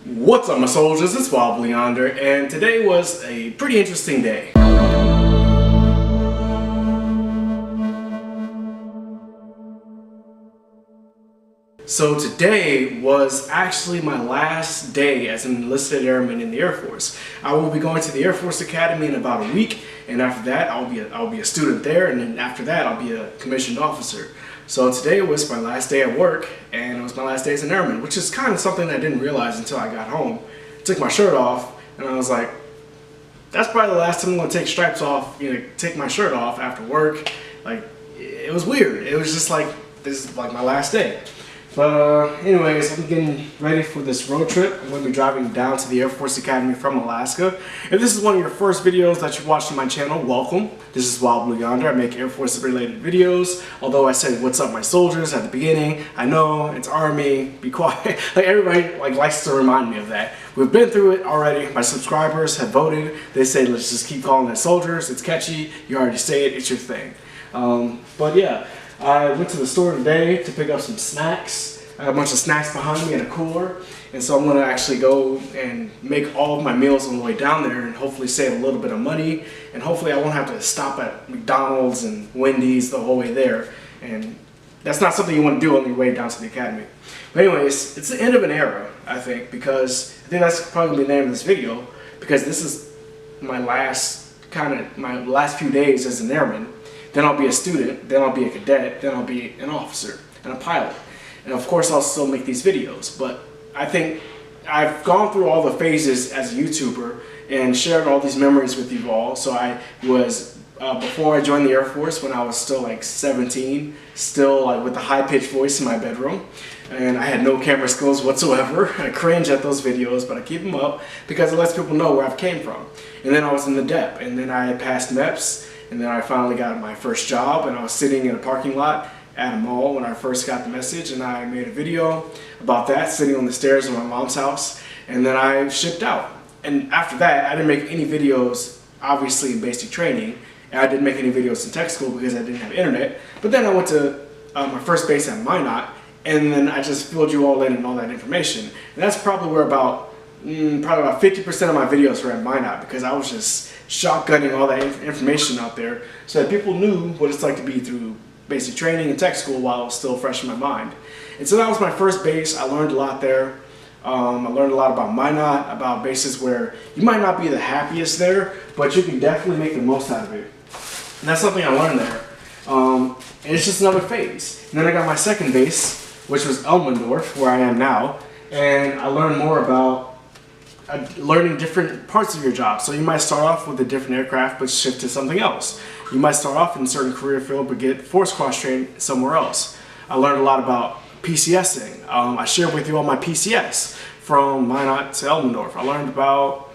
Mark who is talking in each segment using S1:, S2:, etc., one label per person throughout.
S1: What's up, my soldiers? It's WildBlueYonder, and today was a pretty interesting day. So today was actually my last day as an enlisted airman in the Air Force. I will be going to the Air Force Academy in about a week, and after that I'll be a student there, and then after that I'll be a commissioned officer. So today was my last day at work, and it was my last day as an airman, which is kind of something I didn't realize until I got home. I took my shirt off, and I was like, that's probably the last time I'm going to take stripes off, take my shirt off after work. Like, it was weird. It was just like, this is like my last day. But anyways, I'm getting ready for this road trip. I'm going to be driving down to the Air Force Academy from Alaska. If this is one of your first videos that you watched on my channel, welcome. This is WildBlueYonder. I make Air Force related videos. Although I said what's up my soldiers at the beginning, I know it's Army, be quiet. Like everybody likes to remind me of that. We've been through it already. My subscribers have voted. They say let's just keep calling it soldiers. It's catchy. You already say it. It's your thing. But yeah. I went to the store today to pick up some snacks. I have a bunch of snacks behind me in a cooler, and so I'm going to actually go and make all of my meals on the way down there and hopefully save a little bit of money, and hopefully I won't have to stop at McDonald's and Wendy's the whole way there, and that's not something you want to do on your way down to the academy. But anyways, it's the end of an era, I think, because I think that's probably the name of this video, because this is my last few days as an airman. Then I'll be a student, then I'll be a cadet, then I'll be an officer and a pilot. And of course I'll still make these videos, but I think I've gone through all the phases as a YouTuber and shared all these memories with you all. So I was, before I joined the Air Force, when I was still like 17, still like with a high-pitched voice in my bedroom, and I had no camera skills whatsoever. I cringe at those videos, but I keep them up because it lets people know where I've came from. And then I was in the DEP, and then I passed MEPS, and then I finally got my first job, and I was sitting in a parking lot at a mall when I first got the message, and I made a video about that, sitting on the stairs of my mom's house, and then I shipped out. And after that, I didn't make any videos, obviously in basic training, and I didn't make any videos in tech school because I didn't have internet. But then I went to my first base at Minot, and then I just filled you all in and all that information. And that's probably where about 50% of my videos were at Minot, because I was just shotgunning all that information out there so that people knew what it's like to be through basic training and tech school while it was still fresh in my mind. And so that was my first base. I learned a lot there. I learned a lot about Minot, about bases where you might not be the happiest there, but you can definitely make the most out of it. And that's something I learned there. And it's just another phase. And then I got my second base, which was Elmendorf, where I am now, and I learned more about learning different parts of your job. So you might start off with a different aircraft but shift to something else. You might start off in a certain career field but get force cross-trained somewhere else. I learned a lot about PCSing. I shared with you all my PCS from Minot to Elmendorf. I learned about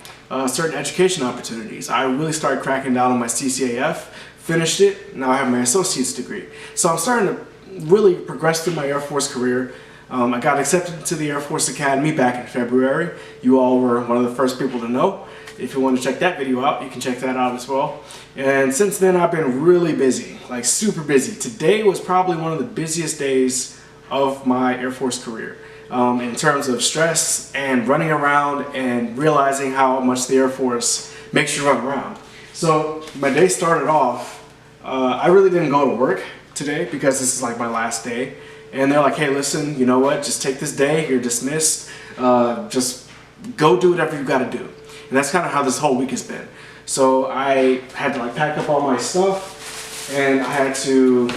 S1: certain education opportunities. I really started cracking down on my CCAF, finished it, now I have my associate's degree. So I'm starting to really progress through my Air Force career. I got accepted to the Air Force Academy back in February. You all were one of the first people to know. If you want to check that video out, you can check that out as well. And since then, I've been really busy, like super busy. Today was probably one of the busiest days of my Air Force career in terms of stress and running around and realizing how much the Air Force makes you run around. So my day started off, I really didn't go to work today because this is like my last day. And they're like, hey, listen, you know what? Just take this day. You're dismissed. Just go do whatever you got to do. And that's kind of how this whole week has been. So I had to pack up all my stuff, and I had to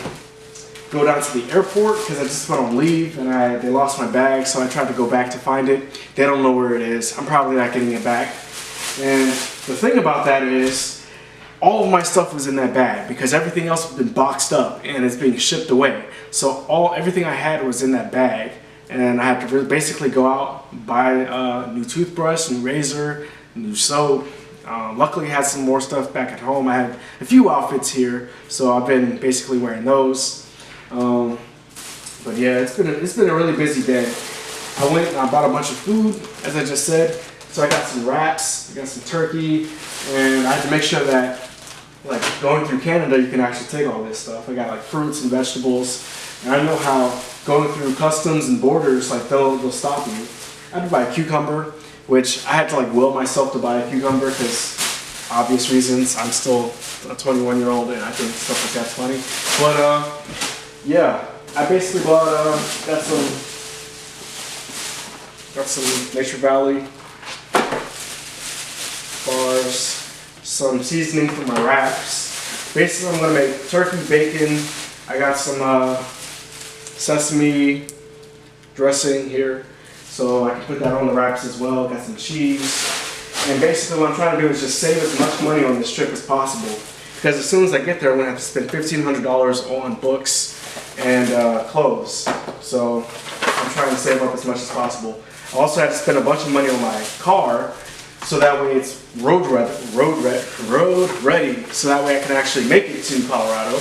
S1: go down to the airport because I just went on leave, and they lost my bag. So I tried to go back to find it. They don't know where it is. I'm probably not getting it back. And the thing about that is, all of my stuff was in that bag because everything else has been boxed up and it's being shipped away. So everything I had was in that bag, and I had to basically go out, buy a new toothbrush, new razor, new soap. Luckily I had some more stuff back at home. I had a few outfits here, so I've been basically wearing those. But yeah, it's been a really busy day. I went and I bought a bunch of food, as I just said. So I got some wraps, I got some turkey, and I had to make sure that going through Canada, you can actually take all this stuff. I got fruits and vegetables, and I know how going through customs and borders, they'll stop you. I had to buy a cucumber, which I had to like will myself to buy a cucumber because obvious reasons. I'm still a 21-year-old and I think stuff like that's funny. But yeah, I basically bought got some Nature Valley bars, some seasoning for my wraps. Basically, I'm gonna make turkey bacon. I got some sesame dressing here, so I can put that on the wraps as well. Got some cheese. And basically what I'm trying to do is just save as much money on this trip as possible. Because as soon as I get there, I'm going to have to spend $1,500 on books and clothes. So I'm trying to save up as much as possible. I also had to spend a bunch of money on my car, so that way it's road ready, so that way I can actually make it to Colorado.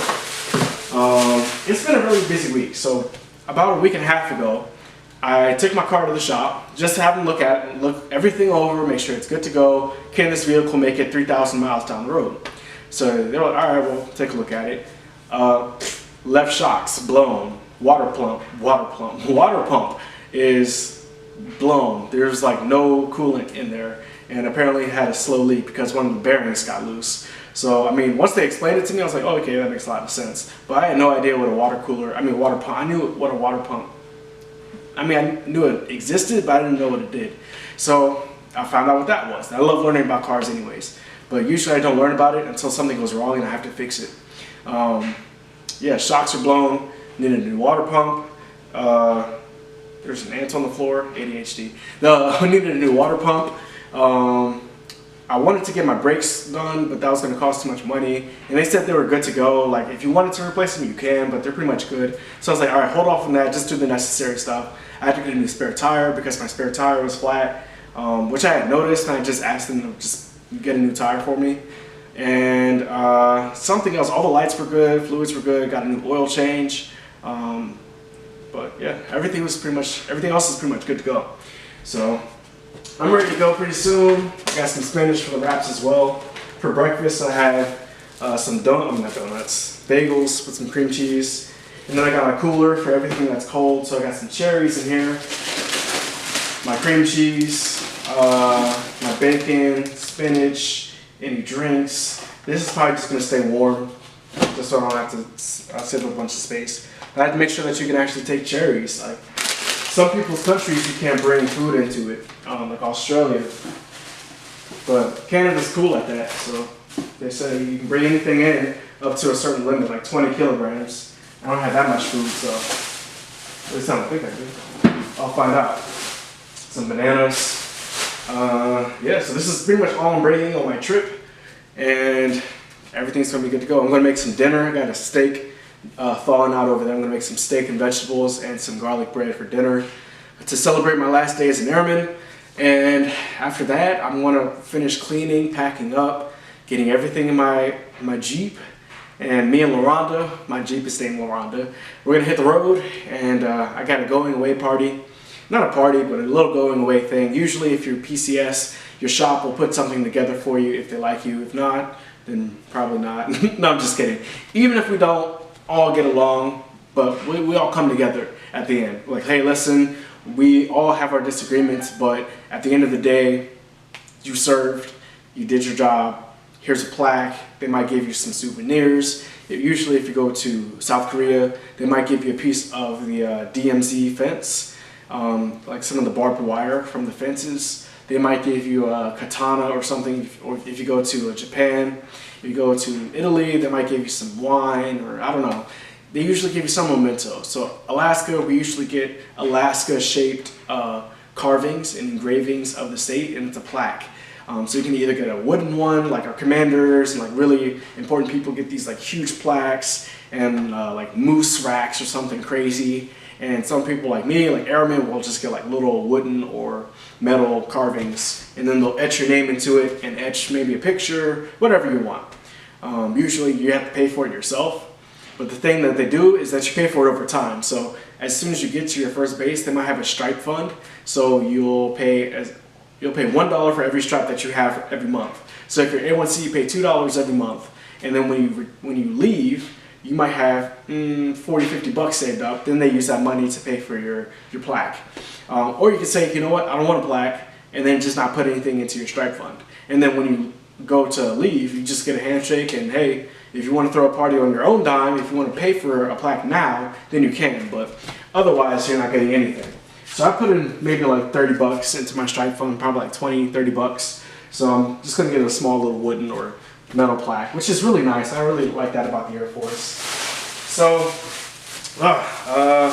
S1: It's been a really busy week. So about a week and a half ago, I took my car to the shop just to have them look at it, look everything over, make sure it's good to go. Can this vehicle make it 3,000 miles down the road? So they're like, all right, well, take a look at it. Left shocks blown, water pump is blown. There's like no coolant in there, and apparently it had a slow leak because one of the bearings got loose. So I mean, once they explained it to me, I was like, oh, okay, that makes a lot of sense. But I had no idea what a water pump. I knew what a water pump. I mean, I knew it existed, but I didn't know what it did. So I found out what that was. I love learning about cars anyways, but usually I don't learn about it until something goes wrong and I have to fix it. Yeah, shocks are blown, needed a new water pump. There's an ant on the floor, ADHD. I needed a new water pump. I wanted to get my brakes done, but that was going to cost too much money. And they said they were good to go. Like, if you wanted to replace them, you can, but they're pretty much good. So I was like, all right, hold off on that. Just do the necessary stuff. I had to get a new spare tire because my spare tire was flat, which I had noticed, and I just asked them to just get a new tire for me. And something else, all the lights were good, fluids were good, got a new oil change. But yeah, everything else is pretty much good to go. So I'm ready to go pretty soon. I got some spinach for the wraps as well. For breakfast, I had some donuts, bagels with some cream cheese. And then I got my cooler for everything that's cold. So I got some cherries in here, my cream cheese, my bacon, spinach, any drinks. This is probably just gonna stay warm, just so I don't have to save up a bunch of space. I had to make sure that you can actually take cherries. Like, some people's countries you can't bring food into it, like Australia. But Canada's cool like that, so they say you can bring anything in up to a certain limit, like 20 kilograms. I don't have that much food, so at least I don't think I do. I'll find out. Some bananas. Yeah, so this is pretty much all I'm bringing on my trip, and everything's gonna be good to go. I'm gonna make some dinner. I got a steak thawing out over there. I'm gonna make some steak and vegetables and some garlic bread for dinner to celebrate my last day as an airman. And after that, I'm gonna finish cleaning, packing up, getting everything in my Jeep. And me and LaRonda, my Jeep is named LaRonda, we're gonna hit the road, and I got a going away party. Not a party, but a little going away thing. Usually if you're PCS, your shop will put something together for you if they like you. If not, then probably not. No, I'm just kidding. Even if we don't all get along, but we all come together at the end. Like, hey, listen, we all have our disagreements, but at the end of the day, you served, you did your job. Here's a plaque. They might give you some souvenirs. Usually if you go to South Korea, they might give you a piece of the DMZ fence, like some of the barbed wire from the fences. They might give you a katana or something. Or if you go to Japan, if you go to Italy, they might give you some wine, or I don't know. They usually give you some memento. So Alaska, we usually get Alaska-shaped carvings and engravings of the state, and it's a plaque. So you can either get a wooden one, like our commanders and like really important people get these like huge plaques and like moose racks or something crazy. And some people like me, like airmen, will just get like little wooden or metal carvings, and then they'll etch your name into it and etch maybe a picture, whatever you want. Usually you have to pay for it yourself, but the thing that they do is that you pay for it over time. So as soon as you get to your first base, they might have a stripe fund, so you'll pay $1 for every stripe that you have every month. So if you're A1C, you pay $2 every month, and then when you leave, you might have 40, 50 bucks saved up. Then they use that money to pay for your plaque. Or you can say, you know what, I don't want a plaque, and then just not put anything into your stripe fund. And then when you go to leave, you just get a handshake, and hey, if you want to throw a party on your own dime, if you want to pay for a plaque now, then you can, but otherwise you're not getting anything. So I put in maybe like 30 bucks into my stripe fund, probably like 20, 30 bucks. So I'm just going to get a small little wooden or metal plaque, which is really nice. I really like that about the Air Force. So I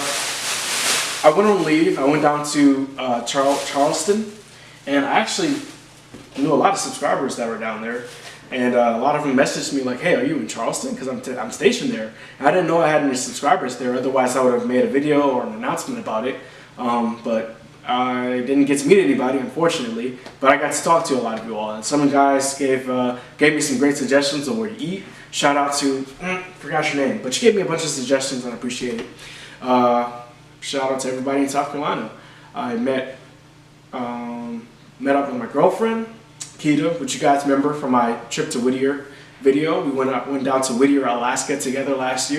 S1: went on leave. I went down to Charleston, and I actually knew a lot of subscribers that were down there. And a lot of them messaged me like, hey, are you in Charleston? Because I'm stationed there. And I didn't know I had any subscribers there. Otherwise, I would have made a video or an announcement about it. But I didn't get to meet anybody, unfortunately. But I got to talk to a lot of you all. And some guys gave me some great suggestions on where to eat. Shout out to, forgot your name. But you gave me a bunch of suggestions, and I appreciate it. Shout out to everybody in South Carolina. I met up with my girlfriend, Keita, which you guys remember from my trip to Whittier video. We went down to Whittier, Alaska together last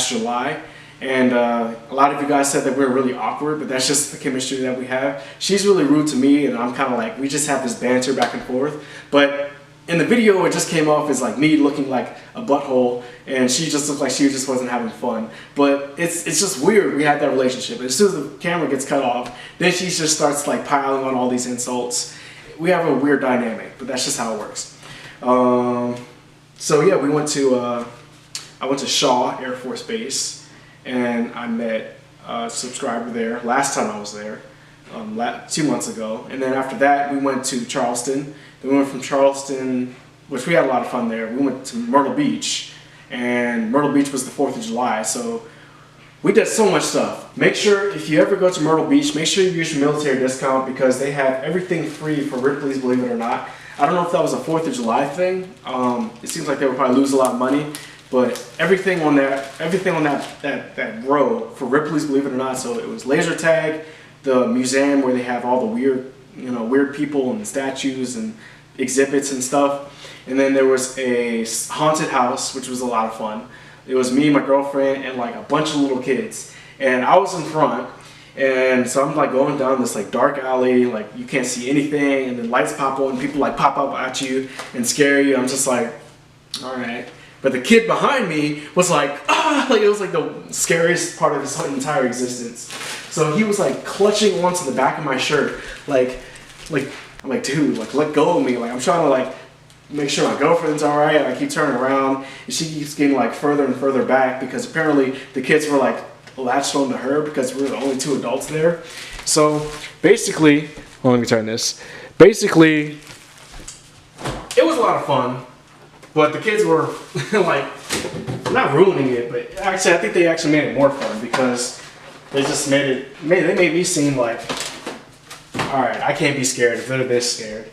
S1: July. And a lot of you guys said that we were really awkward, but that's just the chemistry that we have. She's really rude to me, and I'm kind of like, we just have this banter back and forth. But in the video, it just came off as like me looking like a butthole, and she just looked like she just wasn't having fun. But it's just weird. We had that relationship. As soon as the camera gets cut off, then she just starts like piling on all these insults. We have a weird dynamic, but that's just how it works. So yeah, I went to Shaw Air Force Base, and I met a subscriber there last time I was there, 2 months ago. And then after that, we went to Charleston. Then we went from Charleston, which we had a lot of fun there. We went to Myrtle Beach, and Myrtle Beach was the 4th of July, so we did so much stuff. Make sure, if you ever go to Myrtle Beach, make sure you use your military discount, because they have everything free for Ripley's, believe it or not. I don't know if that was a 4th of July thing. It seems like they would probably lose a lot of money, but everything on that row for Ripley's, believe it or not. So it was laser tag, the museum where they have all the weird people and statues and exhibits and stuff. And then there was a haunted house, which was a lot of fun. It was me, my girlfriend, and like a bunch of little kids. And I was in front, and so I'm like going down this like dark alley, like you can't see anything, and then lights pop on, people like pop up at you and scare you. I'm just like, all right. But the kid behind me was like, ah, like it was like the scariest part of his entire existence. So he was like clutching onto the back of my shirt, like I'm like, dude, like let go of me. Like I'm trying to like make sure my girlfriend's all right. And I keep turning around, and she keeps getting like further and further back, because apparently the kids were like latched onto her because we were the only 2 adults there. So basically, well, let me turn this. Basically, it was a lot of fun, but the kids were like not ruining it, but actually I think they actually made it more fun, because they just made me seem like, all right, I can't be scared if they're this scared.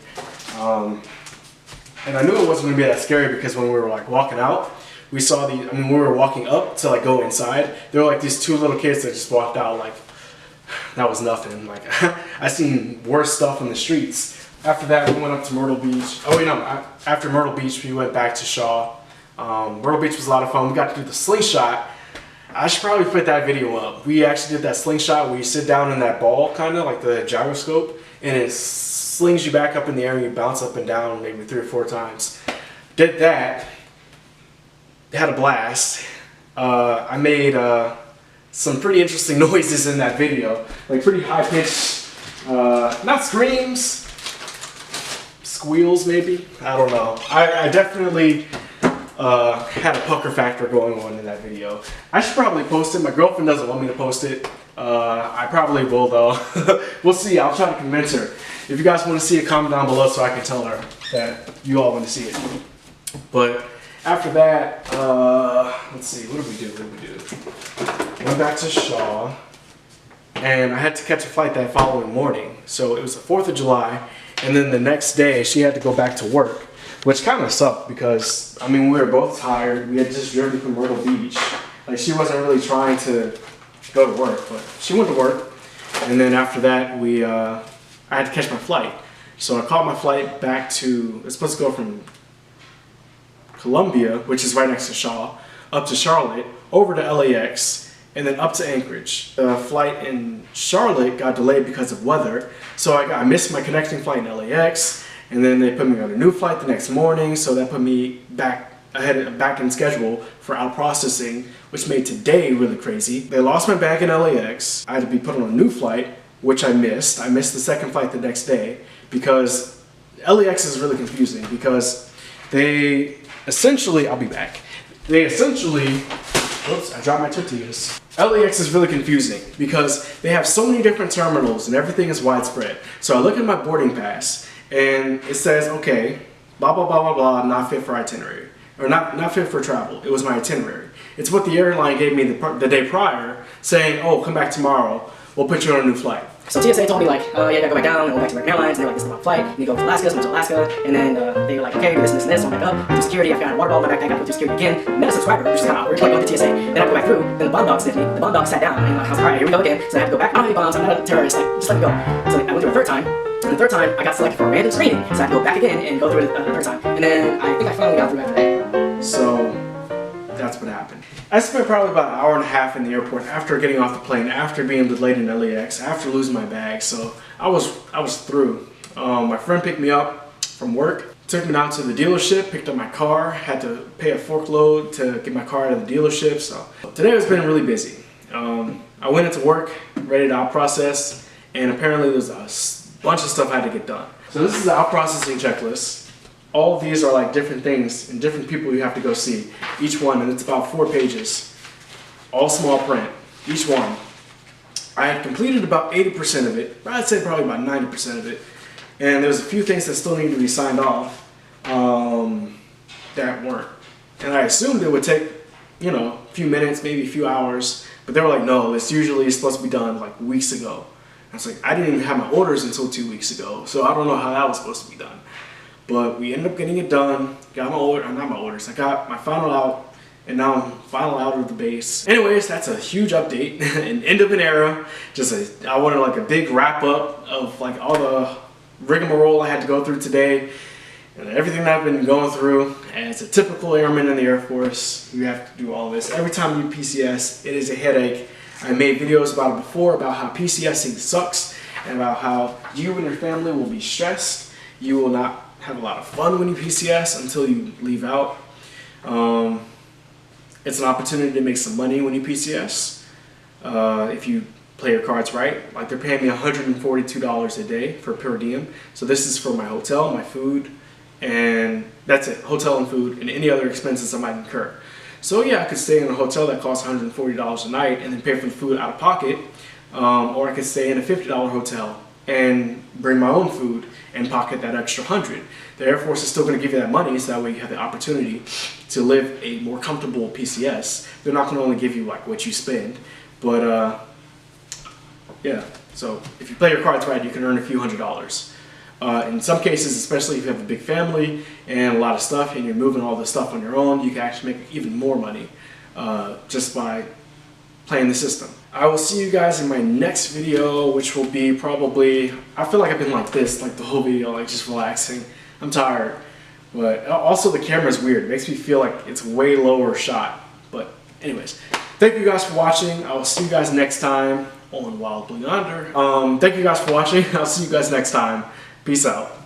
S1: And I knew it wasn't going to be that scary, because when we were like walking out, we saw when we were walking up to like go inside, there were like these 2 little kids that just walked out like that was nothing. Like I seen worse stuff in the streets. After that, we went up to Myrtle Beach. Oh wait, no, after Myrtle Beach, we went back to Shaw. Myrtle Beach was a lot of fun. We got to do the slingshot. I should probably put that video up. We actually did that slingshot where you sit down in that ball, kind of like the gyroscope, and it slings you back up in the air and you bounce up and down maybe 3 or 4 times. Did that. Had a blast. I made some pretty interesting noises in that video, like pretty high pitched, not screams, squeals maybe. I don't know. I definitely had a pucker factor going on in that video. I should probably post it. My girlfriend doesn't want me to post it. I probably will though. We'll see. I'll try to convince her. If you guys want to see it, comment down below so I can tell her that you all want to see it. But after that, let's see, what did we do? Went back to Shaw, and I had to catch a flight that following morning. So it was the 4th of July, and then the next day she had to go back to work, which kind of sucked because, I mean, we were both tired. We had just driven from Myrtle Beach. Like, she wasn't really trying to go to work, but she went to work. And then after that, I had to catch my flight. So I caught my flight back to, it's supposed to go from Columbia, which is right next to Shaw, up to Charlotte, over to LAX, and then up to Anchorage. The flight in Charlotte got delayed because of weather, so I missed my connecting flight in LAX, and then they put me on a new flight the next morning, so that put me back in schedule for out processing, which made today really crazy. They lost my bag in LAX. I had to be put on a new flight, which I missed. I missed the second flight the next day because LAX is really confusing because they essentially, I'll be back. They essentially, oops, I dropped my tortillas. LAX is really confusing because they have so many different terminals and everything is widespread. So I look at my boarding pass and it says, okay, blah, blah, blah, blah, blah, not fit for itinerary. Or not fit for travel. It was my itinerary. It's what the airline gave me the day prior, saying, oh, come back tomorrow, we'll put you on a new flight.
S2: So TSA told me like, oh yeah, you gotta go back down and go back to American Airlines, and they're like, this is the wrong flight, you need to go to Alaska, so I went to Alaska, and then they were like, okay, do this and this and this, so I'm like, up, through security, I found a water bottle in my backpack, I go through security again, met a subscriber, which is kind of awkward, like going to TSA, then I go back through, then the bomb dog sniffed me, the bomb dog sat down, and I was like, alright, here we go again, so I have to go back, I don't have any bombs, I'm not a terrorist, like, just let me go. So I went through a third time, and the third time, I got selected for a random screening, so I had to go back again and go through it a third time, and then I think I finally got through after that.
S1: So that's what happened. I spent probably about an hour and a half in the airport after getting off the plane, after being delayed in LAX, after losing my bag. So I was through. My friend picked me up from work, took me down to the dealership, picked up my car, had to pay a fork load to get my car out of the dealership. So today has been really busy. I went into work, ready to out process, and apparently there's a bunch of stuff I had to get done. So this is the out processing checklist. All of these are like different things and different people you have to go see. Each one, and it's about 4 pages. All small print, each one. I had completed about 80% of it, but I'd say probably about 90% of it. And there's a few things that still need to be signed off that weren't. And I assumed it would take, you know, a few minutes, maybe a few hours, but they were like, no, it's usually supposed to be done like weeks ago. I was like, I didn't even have my orders until 2 weeks ago, so I don't know how that was supposed to be done. But we ended up getting it done, got my order, not my orders, I got my final out, and now I'm final out of the base. Anyways, that's a huge update, an end of an era. I wanted like a big wrap up of like all the rigmarole I had to go through today, and everything that I've been going through. And it's a typical airman in the Air Force, you have to do all this. Every time you PCS, it is a headache. I made videos about it before, about how PCSing sucks, and about how you and your family will be stressed. You will not have a lot of fun when you PCS until you leave out. It's an opportunity to make some money when you PCS. If you play your cards right, like they're paying me $142 a day for per diem. So this is for my hotel, my food, and that's it, hotel and food, and any other expenses I might incur. So yeah, I could stay in a hotel that costs $140 a night and then pay for the food out of pocket, or I could stay in a $50 hotel and bring my own food and pocket that extra $100. The Air Force is still going to give you that money, so that way you have the opportunity to live a more comfortable PCS. They're not going to only give you like what you spend, but yeah. So if you play your cards right, you can earn a few $100s. In some cases, especially if you have a big family and a lot of stuff and you're moving all this stuff on your own, you can actually make even more money just by playing the system. I will see you guys in my next video, which will be probably, I feel like I've been like this, like the whole video, like just relaxing. I'm tired, but also the camera's weird. It makes me feel like it's way lower shot. But anyways, thank you guys for watching. I will see you guys next time on WildBlueYonder. Thank you guys for watching. I'll see you guys next time. Peace out.